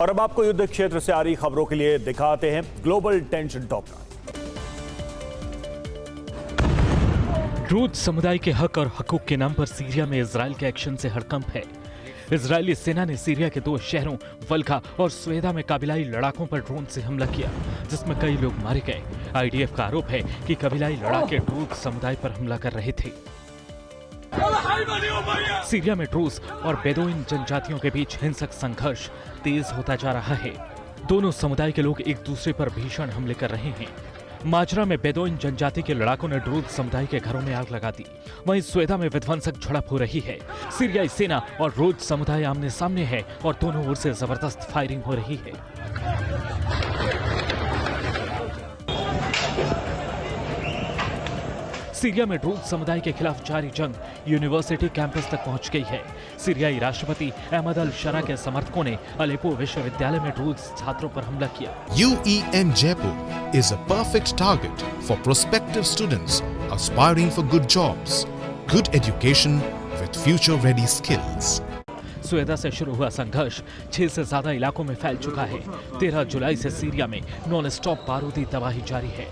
और अब आपको युद्ध क्षेत्र से आ रही खबरों के लिए दिखाते हैं ग्लोबल टेंशन टॉप 9। ड्रूज समुदाय के हक और हकूक के नाम पर सीरिया में इजराइल के एक्शन से हड़कंप है। इजरायली सेना ने सीरिया के 2 शहरों वल्का और स्वेदा में कबीलाई लड़ाकों पर ड्रोन से हमला किया, जिसमें कई लोग मारे गए। आईडीएफ का आरोप है कि कबीलाई लड़ाके ड्रूज समुदाय पर हमला कर रहे थे। सीरिया में ड्रूज और बेदोइन जनजातियों के बीच हिंसक संघर्ष तेज होता जा रहा है। दोनों समुदाय के लोग एक दूसरे पर भीषण हमले कर रहे हैं। माजरा में बेदोइन जनजाति के लड़ाकों ने ड्रूज समुदाय के घरों में आग लगा दी। वहीं स्वेदा में विध्वंसक झड़प हो रही है। सीरियाई सेना और ड्रूज समुदाय आमने सामने है और दोनों ओर से जबरदस्त फायरिंग हो रही है। सीरिया में ड्रूज समुदाय के खिलाफ जारी जंग यूनिवर्सिटी कैंपस तक पहुंच गई है। सीरियाई राष्ट्रपति अहमद अल शरा के समर्थकों ने अलेपो विश्वविद्यालय में ड्रूज छात्रों पर हमला किया। UEM Jaipur is a perfect target for prospective students aspiring for good jobs, good education with future-ready skills. स्वेदा से शुरू हुआ संघर्ष 6 से ज्यादा इलाकों में फैल चुका है। 13 जुलाई से सीरिया में नॉन स्टॉप बारूदी तबाही जारी है।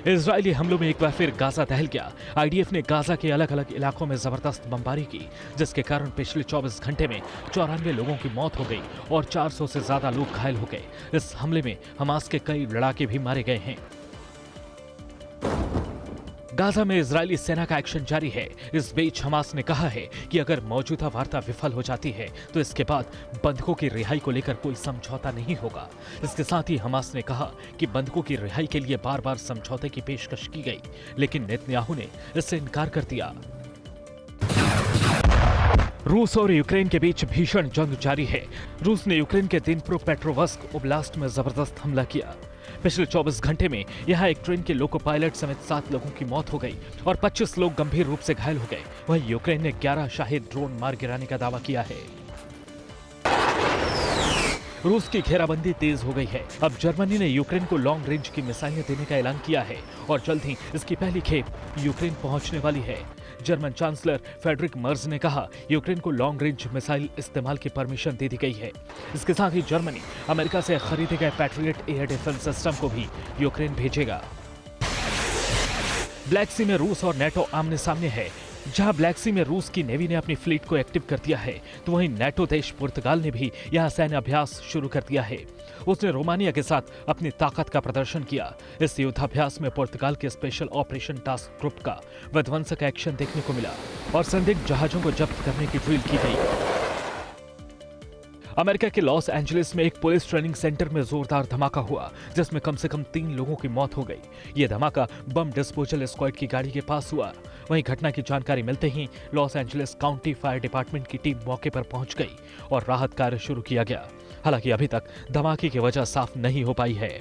इजरायली हमलों में एक बार फिर गाजा दहल गया। आईडीएफ ने गाजा के अलग अलग इलाकों में जबरदस्त बमबारी की, जिसके कारण पिछले 24 घंटे में 94 लोगों की मौत हो गई और 400 से ज्यादा लोग घायल हो गए। इस हमले में हमास के कई लड़ाके भी मारे गए हैं। गाजा में इजरायली सेना का एक्शन जारी है। इस बीच हमास ने कहा है कि अगर मौजूदा वार्ता विफल हो जाती है तो इसके बाद बंधकों की रिहाई को लेकर कोई समझौता नहीं होगा। इसके साथ ही हमास ने कहा कि बंधकों की रिहाई के लिए बार बार समझौते की पेशकश की गई, लेकिन नेतन्याहू ने इससे इनकार कर दिया। रूस और यूक्रेन के बीच भीषण जंग जारी है। रूस ने यूक्रेन के दिनप्रोपेट्रोवस्क ओब्लास्ट में जबरदस्त हमला किया। पिछले 24 घंटे में यहां एक ट्रेन के लोको पायलट समेत 7 लोगों की मौत हो गई और 25 लोग गंभीर रूप से घायल हो गए। वहीं यूक्रेन ने 11 शाहिद ड्रोन मार गिराने का दावा किया है। रूस की घेराबंदी तेज हो गई है। अब जर्मनी ने यूक्रेन को लॉन्ग रेंज की मिसाइलें देने का ऐलान किया है और जल्द ही इसकी पहली खेप यूक्रेन पहुंचने वाली है। जर्मन चांसलर फेडरिक मर्ज ने कहा, यूक्रेन को लॉन्ग रेंज मिसाइल इस्तेमाल की परमिशन दे दी गई है। इसके साथ ही जर्मनी अमेरिका से खरीदे गए पैट्रियट एयर डिफेंस सिस्टम को भी यूक्रेन भेजेगा। ब्लैक सी में रूस और नेटो आमने सामने है। जहां ब्लैक सी में रूस की नेवी ने अपनी फ्लीट को एक्टिव कर दिया है, तो वहीं नेटो देश पुर्तगाल ने भी यहां सैन्य अभ्यास शुरू कर दिया है। उसने रोमानिया के साथ अपनी ताकत का प्रदर्शन किया। इस युद्धाभ्यास में पुर्तगाल के स्पेशल ऑपरेशन टास्क ग्रुप का विध्वंसक एक्शन देखने को मिला और संदिग्ध जहाजों को जब्त करने की ड्रिल की गई। अमेरिका के लॉस एंजलिस में एक पुलिस ट्रेनिंग सेंटर में जोरदार धमाका हुआ, जिसमें कम से कम 3 लोगों की मौत हो गई। यह धमाका बम डिस्पोजल स्क्वाड की गाड़ी के पास हुआ। वहीं घटना की जानकारी मिलते ही Los Angeles county fire department की टीम मौके पर पहुंच गई और राहत कार्य शुरू किया गया। हालांकि अभी तक धमाके की वजह साफ नहीं हो पाई है।